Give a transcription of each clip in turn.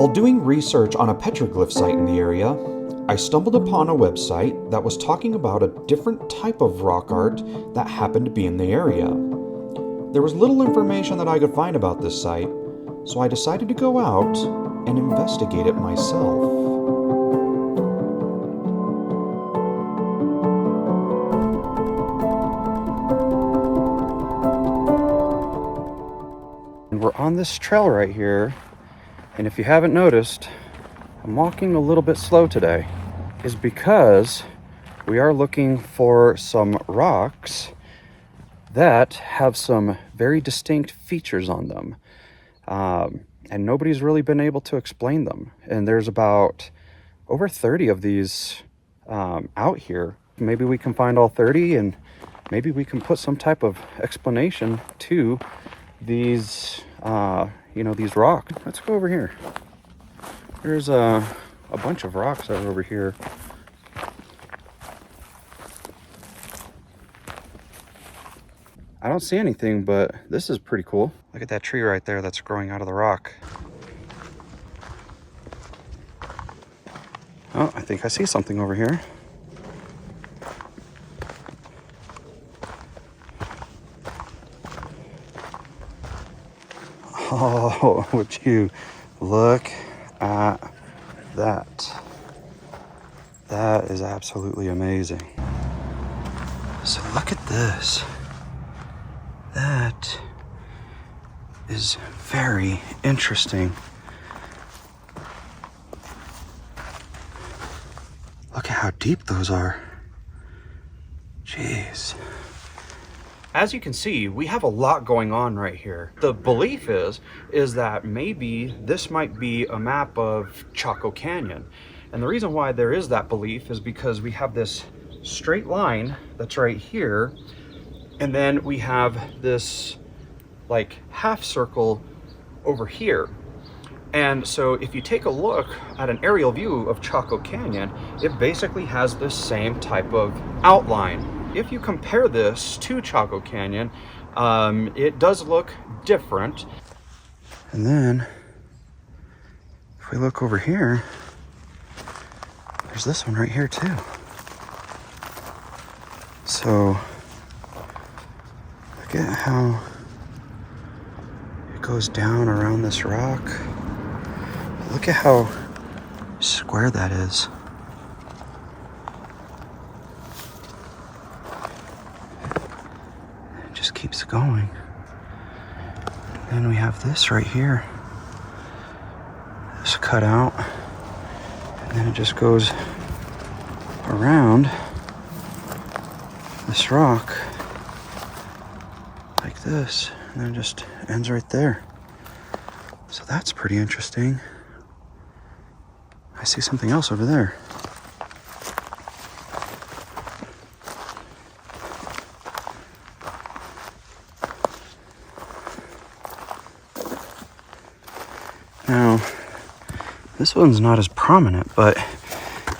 While doing research on a petroglyph site in the area, I stumbled upon a website that was talking about a different type of rock art that happened to be in the area. There was little information that I could find about this site, so I decided to go out and investigate it myself. And we're on this trail right here, and if you haven't noticed, I'm walking a little bit slow today, is because we are looking for some rocks that have some very distinct features on them. And nobody's really been able to explain them. And there's about over 30 of these out here. Maybe we can find all 30 and maybe we can put some type of explanation to these, these rocks. Let's go over here. There's a bunch of rocks that are over here. I don't see anything, but this is pretty cool. Look at that tree right there that's growing out of the rock. Oh, I think I see something over here. Oh, would you look at that? That is absolutely amazing. So look at this. That is very interesting. Look at how deep those are. Jeez. As you can see, we have a lot going on right here. The belief is that maybe this might be a map of Chaco Canyon. And the reason why there is that belief is because we have this straight line that's right here, and then we have this like half circle over here. And so if you take a look at an aerial view of Chaco Canyon, it basically has the same type of outline. If you compare this to Chaco Canyon, it does look different. And then if we look over here, there's this one right here too. So look at how it goes down around this rock. Look at how square that is. It just keeps going. And then we have this right here. This cut out. And then it just goes around this rock like this, and then it just ends right there. So that's pretty interesting. I see something else over there. Now, this one's not as prominent, but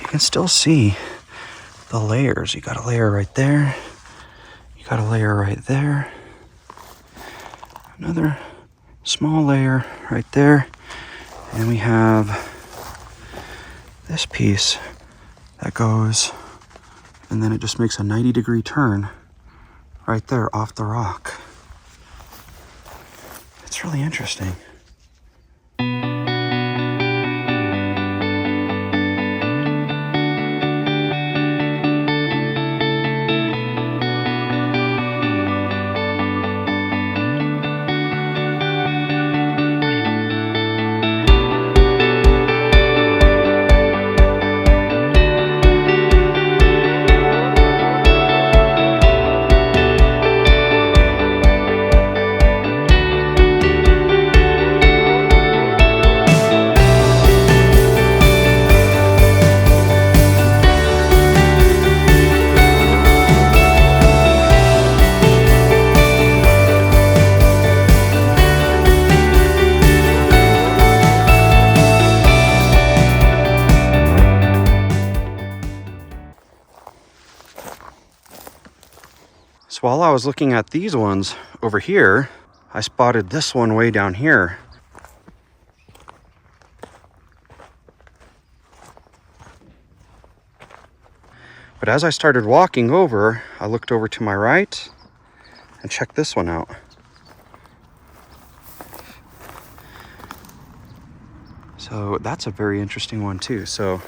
you can still see the layers. You got a layer right there. You got a layer right there. Another small layer right there. And we have this piece that goes, and then it just makes a 90-degree turn right there off the rock. It's really interesting. So while I was looking at these ones over here, I spotted this one way down here. But as I started walking over, I looked over to my right and checked this one out. So that's a very interesting one too. So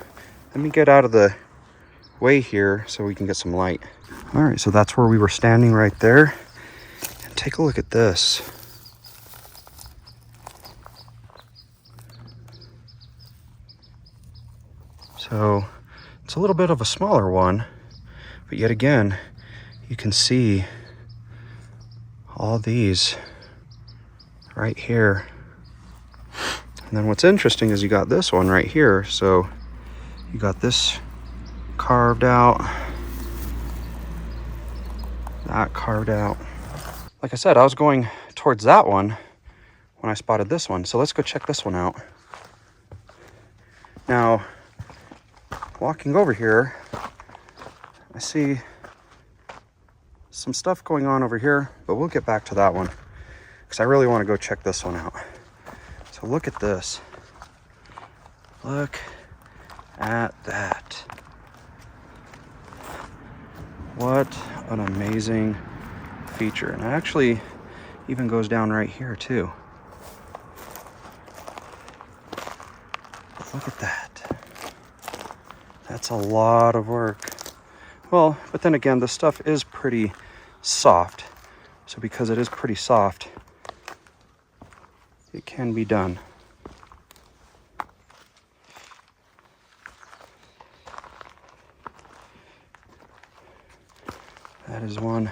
let me get out of the way here so we can get some light. All right, so that's where we were standing right there. And take a look at this. So it's a little bit of a smaller one, but yet again, you can see all these right here. And then what's interesting is you got this one right here. So you got this carved out, that carved out. Like I said, I was going towards that one when I spotted this one. So let's go check this one out. Now, walking over here, I see some stuff going on over here, but we'll get back to that one because I really want to go check this one out. So look at this. Look at that. What an amazing feature. And it actually even goes down right here too. But look at that. That's a lot of work. Well, but then again, the stuff is pretty soft. So because it is pretty soft, it can be done. That is one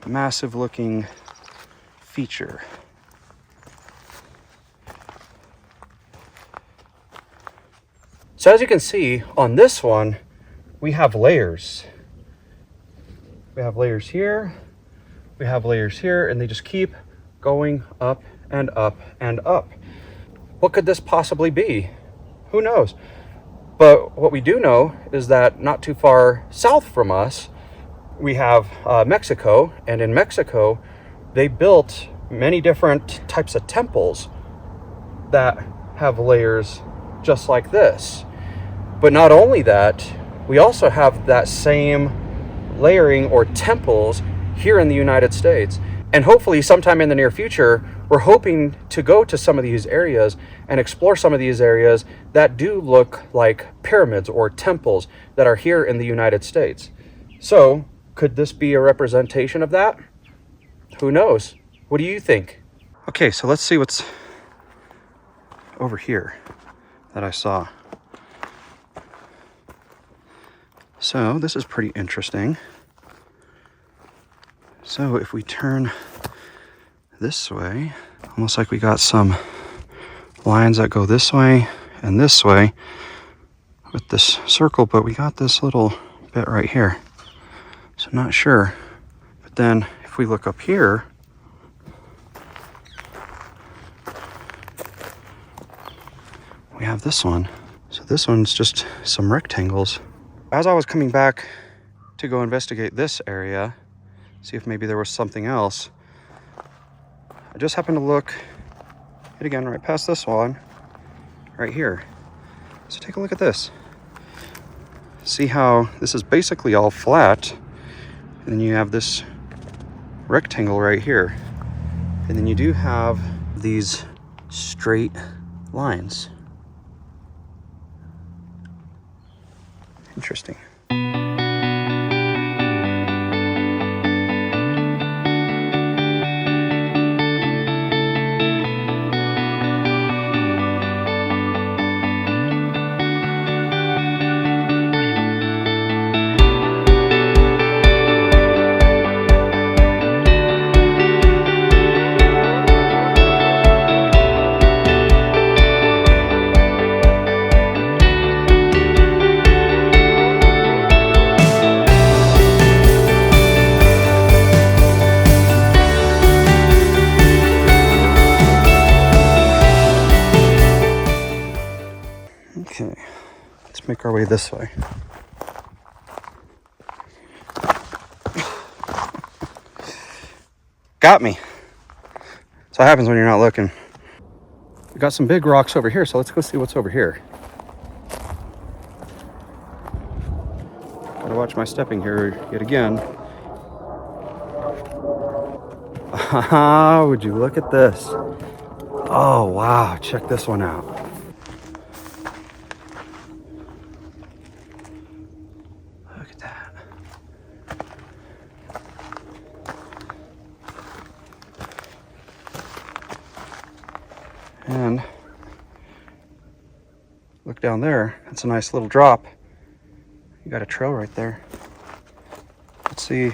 massive looking feature. So as you can see on this one, we have layers. We have layers here, we have layers here, and they just keep going up and up and up. What could this possibly be? Who knows? But what we do know is that not too far south from us, we have Mexico, and in Mexico, they built many different types of temples that have layers just like this. But not only that, we also have that same layering or temples here in the United States. And hopefully sometime in the near future, we're hoping to go to some of these areas and explore some of these areas that do look like pyramids or temples that are here in the United States. So, could this be a representation of that? Who knows? What do you think? Okay, so let's see what's over here that I saw. So this is pretty interesting. So if we turn this way, almost like we got some lines that go this way and this way with this circle, but we got this little bit right here. So I'm not sure. But then if we look up here, we have this one. So this one's just some rectangles. As I was coming back to go investigate this area, see if maybe there was something else, I just happened to look it again right past this one right here. So take a look at this. See how this is basically all flat, and then you have this rectangle right here, and then you do have these straight lines. Interesting. Okay, let's make our way this way. Got me. That's what happens when you're not looking. We got some big rocks over here, so let's go see what's over here. Got Gotta watch my stepping here yet again. Would you look at this? Oh, wow. Check this one out. Look at that. And look down there. That's a nice little drop. You got a trail right there. Let's see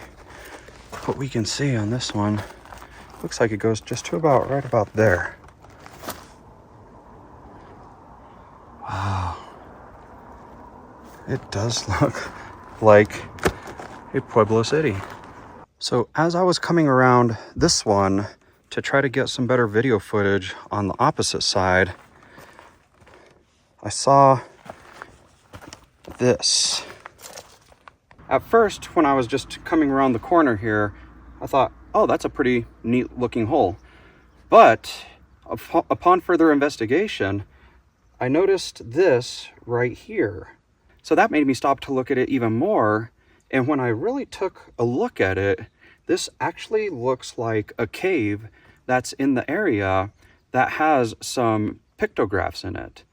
what we can see on this one. Looks like it goes just to about right about there. Wow. It does look like a Pueblo city. So as I was coming around this one to try to get some better video footage on the opposite side, I saw this. At first, when I was just coming around the corner here, I thought, oh, that's a pretty neat looking hole. But upon further investigation, I noticed this right here. So that made me stop to look at it even more. And when I really took a look at it, this actually looks like a cave that's in the area that has some pictographs in it.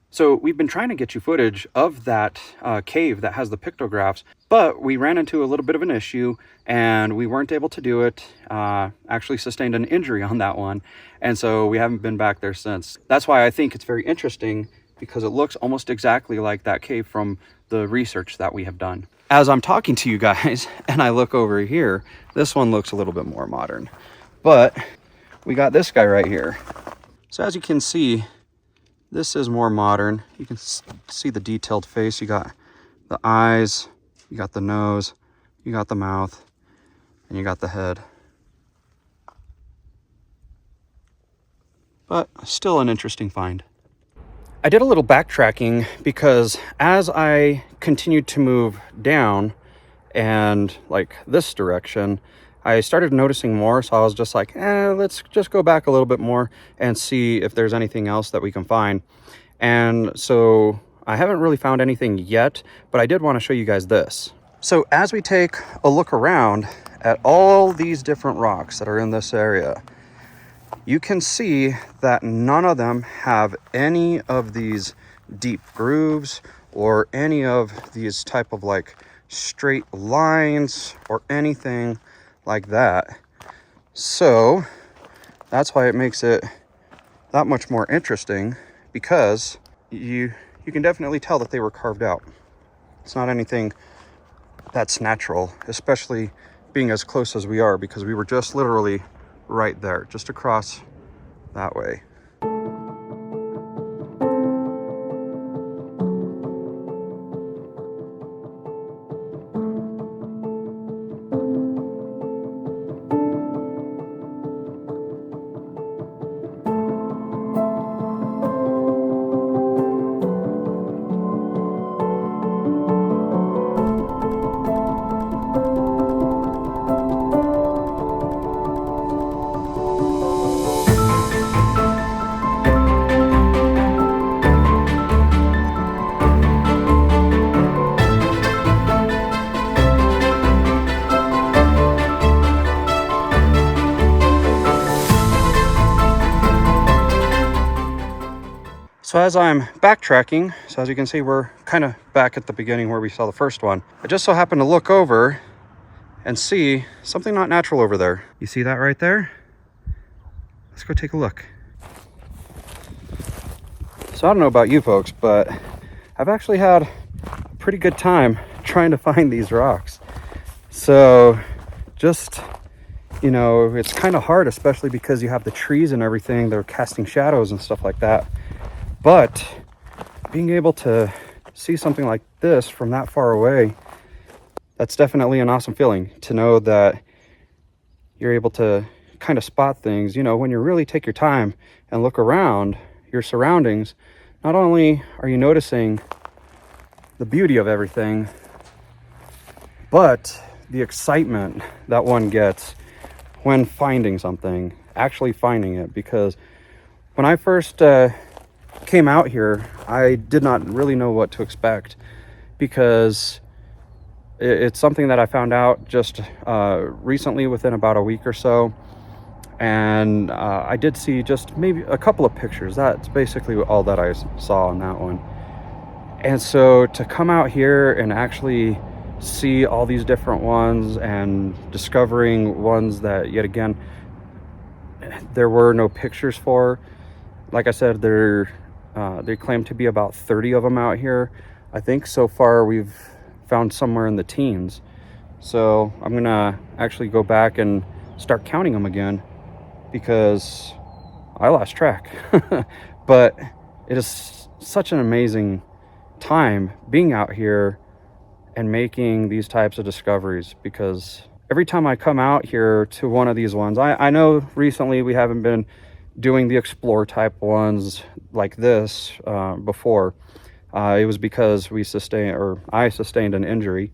So we've been trying to get you footage of that cave that has the pictographs, but we ran into a little bit of an issue and we weren't able to do it. Actually sustained an injury on that one. And so we haven't been back there since. That's why I think it's very interesting, because it looks almost exactly like that cave from the research that we have done. As I'm talking to you guys and I look over here, this one looks a little bit more modern, but we got this guy right here. So as you can see, this is more modern. You can see the detailed face. You got the eyes, you got the nose, you got the mouth, and you got the head. But still an interesting find. I did a little backtracking because as I continued to move down and like this direction, I started noticing more. So I was just like, let's just go back a little bit more and see if there's anything else that we can find. And so I haven't really found anything yet, but I did want to show you guys this. So as we take a look around at all these different rocks that are in this area, you can see that none of them have any of these deep grooves or any of these type of like straight lines or anything like that. So that's why it makes it that much more interesting, because you can definitely tell that they were carved out. It's not anything that's natural, especially being as close as we are, because we were just literally right there, just across that way. So as I'm backtracking, so as you can see, we're kind of back at the beginning where we saw the first one. I just so happened to look over and see something not natural over there. You see that right there? Let's go take a look. So I don't know about you folks, but I've actually had a pretty good time trying to find these rocks. So just, you know, it's kind of hard, especially because you have the trees and everything. They're casting shadows and stuff like that. But being able to see something like this from that far away, that's definitely an awesome feeling, to know that you're able to kind of spot things. You know, when you really take your time and look around your surroundings, not only are you noticing the beauty of everything, but the excitement that one gets when finding something, actually finding it. Because when I first came out here, I did not really know what to expect, because It's something that I found out just recently, within about a week or so. And I did see just maybe a couple of pictures. That's basically all that I saw on that one. And so to come out here and actually see all these different ones and discovering ones that, yet again, there were no pictures for. Like I said, they claim to be about 30 of them out here. I think so far we've found somewhere in the teens. So I'm gonna actually go back and start counting them again, because I lost track. But it is such an amazing time being out here and making these types of discoveries, because every time I come out here to one of these ones, I know recently we haven't been doing the explore type ones like this before. It was because I sustained an injury.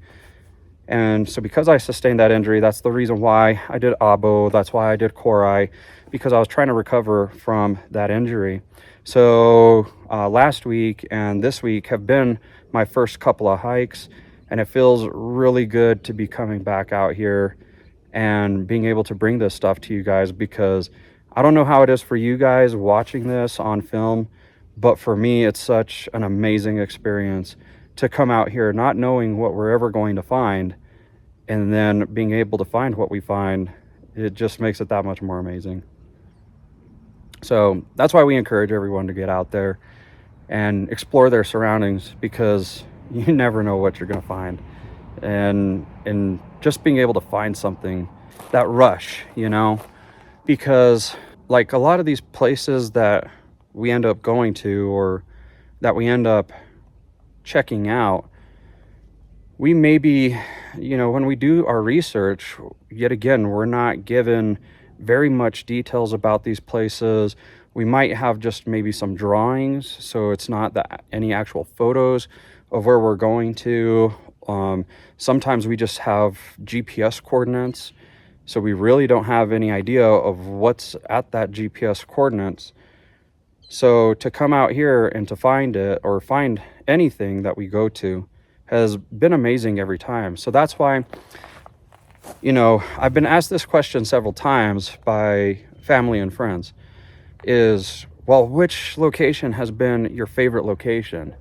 And so because I sustained that injury, that's the reason why I did abo, that's why I did core, because I was trying to recover from that injury. So last week and this week have been my first couple of hikes, and it feels really good to be coming back out here and being able to bring this stuff to you guys, because I don't know how it is for you guys watching this on film, but for me, it's such an amazing experience to come out here not knowing what we're ever going to find, and then being able to find what we find. It just makes it that much more amazing. So that's why we encourage everyone to get out there and explore their surroundings, because you never know what you're going to find. And just being able to find something, that rush, because like a lot of these places that we end up going to, or that we end up checking out, we maybe, when we do our research, yet again, we're not given very much details about these places. We might have just maybe some drawings, so it's not any actual photos of where we're going to. Sometimes we just have GPS coordinates, so we really don't have any idea of what's at that GPS coordinates. So to come out here and to find it, or find anything that we go to, has been amazing every time. So that's why, I've been asked this question several times by family and friends, is, well, which location has been your favorite location?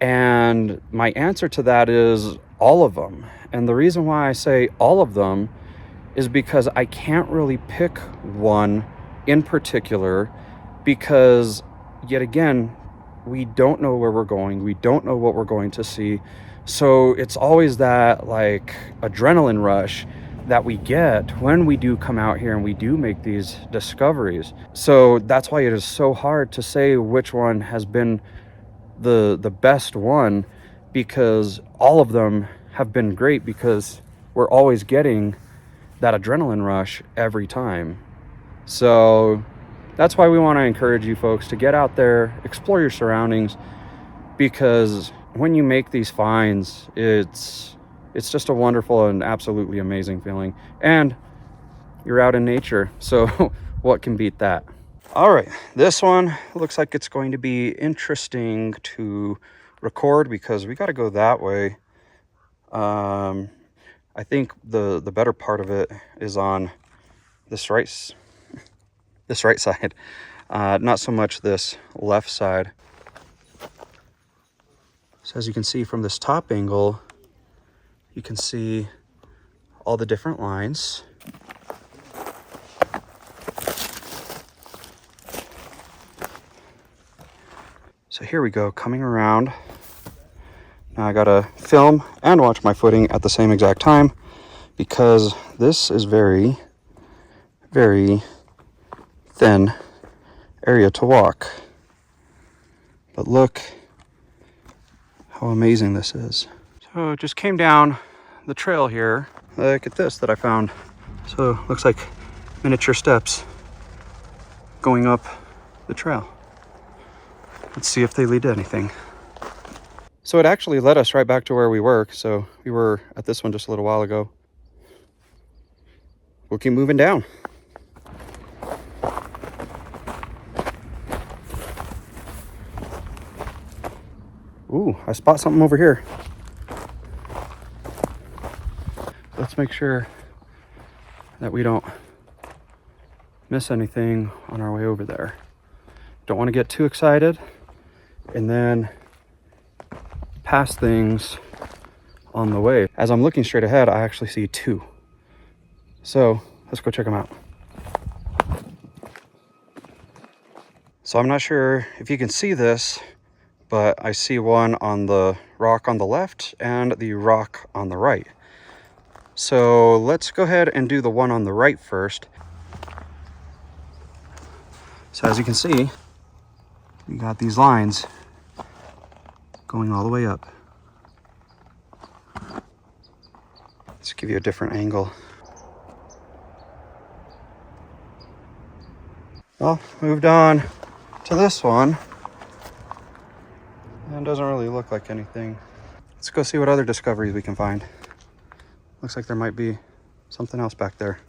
And my answer to that is all of them. And the reason why I say all of them is because I can't really pick one in particular, because yet again, we don't know where we're going. We don't know what we're going to see. So it's always that like adrenaline rush that we get when we do come out here and we do make these discoveries. So that's why it is so hard to say which one has been the best one, because all of them have been great, because we're always getting that adrenaline rush every time. So that's why we want to encourage you folks to get out there, explore your surroundings, because when you make these finds, it's just a wonderful and absolutely amazing feeling. And you're out in nature, so what can beat that? All right, this one looks like it's going to be interesting to record, because we got to go that way. I think the better part of it is on this right side, not so much this left side. So as you can see from this top angle, you can see all the different lines. So here we go, coming around. Now I gotta film and watch my footing at the same exact time, because this is very, very thin area to walk. But look how amazing this is. So it just came down the trail here. Look at this that I found. So looks like miniature steps going up the trail. Let's see if they lead to anything. So it actually led us right back to where we were. So we were at this one just a little while ago. We'll keep moving down. Ooh, I spot something over here. Let's make sure that we don't miss anything on our way over there. Don't want to get too excited and then pass things on the way. As I'm looking straight ahead, I actually see two. So let's go check them out. So I'm not sure if you can see this, but I see one on the rock on the left and the rock on the right. So let's go ahead and do the one on the right first. So as you can see, we got these lines going all the way up. Let's give you a different angle. Well, moved on to this one. And doesn't really look like anything. Let's go see what other discoveries we can find. Looks like there might be something else back there.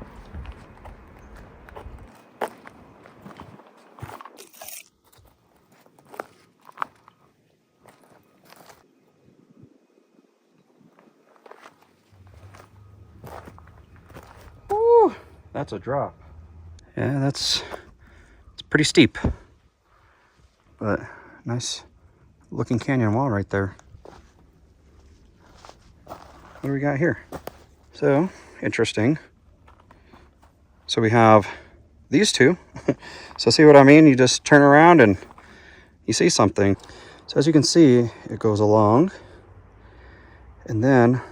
Woo, that's a drop. Yeah, it's pretty steep, but nice looking canyon wall right there. What do we got here? So interesting. So we have these two. So see what I mean? You just turn around and you see something. So as you can see, it goes along, and then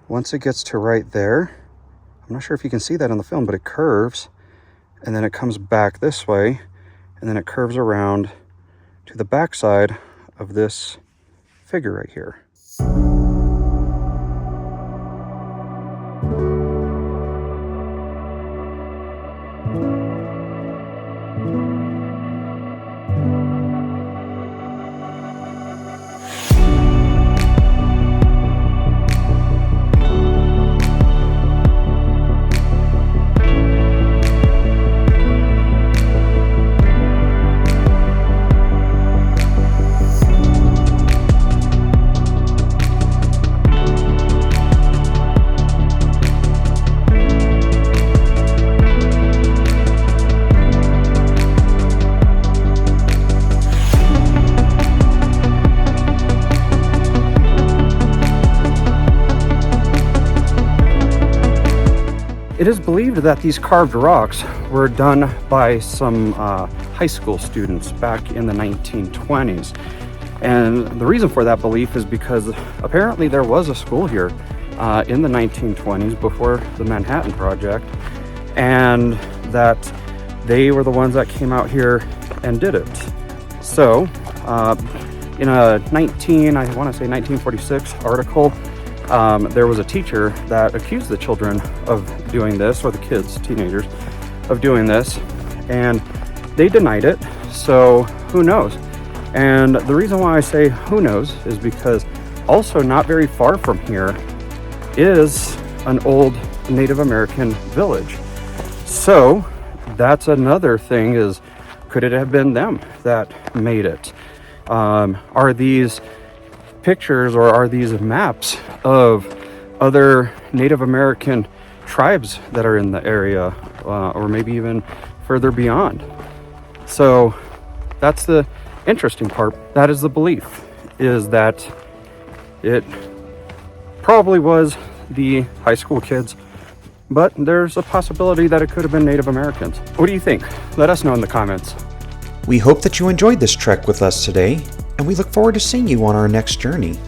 once it gets to right there, I'm not sure if you can see that on the film, but it curves, and then it comes back this way, and then it curves around to the backside of this figure right here. It is believed that these carved rocks were done by some high school students back in the 1920s. And the reason for that belief is because apparently there was a school here in the 1920s before the Manhattan Project, and that they were the ones that came out here and did it. So in a 1946 article, there was a teacher that accused the children of doing this, or the kids, teenagers, of doing this, and they denied it. So who knows? And the reason why I say who knows is because also not very far from here is an old Native American village. So that's another thing, is could it have been them that made it? Are these pictures, or are these maps of other Native American tribes that are in the area, or maybe even further beyond? So that's the interesting part. That is the belief, is that it probably was the high school kids, but there's a possibility that it could have been Native Americans. What do you think? Let us know in the comments. We hope that you enjoyed this trek with us today, and we look forward to seeing you on our next journey.